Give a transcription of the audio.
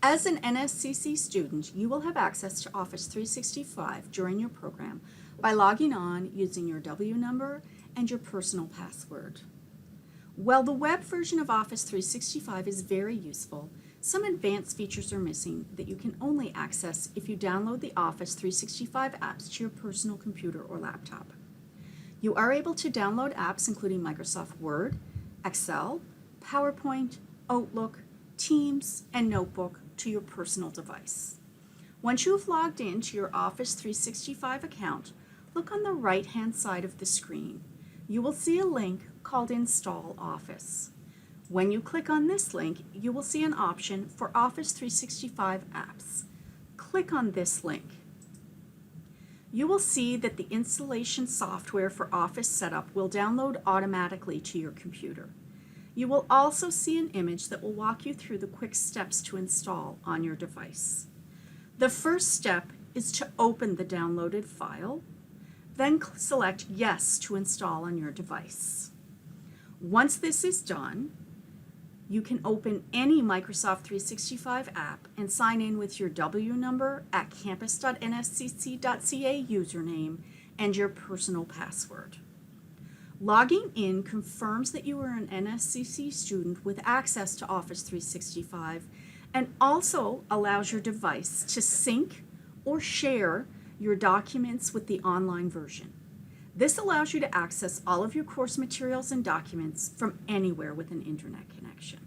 As an NSCC student, you will have access to Office 365 during your program by logging on using your W number and your personal password. While the web version of Office 365 is very useful, some advanced features are missing that you can only access if you download the Office 365 apps to your personal computer or laptop. You are able to download apps including Microsoft Word, Excel, PowerPoint, Outlook, Teams, and Notebook to your personal device. Once you have logged in to your Office 365 account, look on the right-hand side of the screen. You will see a link called Install Office. When you click on this link, you will see an option for Office 365 apps. Click on this link. You will see that the installation software for Office Setup will download automatically to your computer. You will also see an image that will walk you through the quick steps to install on your device. The first step is to open the downloaded file, then select Yes to install on your device. Once this is done, you can open any Microsoft 365 app and sign in with your W number at campus.nscc.ca username and your personal password. Logging in confirms that you are an NSCC student with access to Office 365 and also allows your device to sync or share your documents with the online version. This allows you to access all of your course materials and documents from anywhere with an internet connection.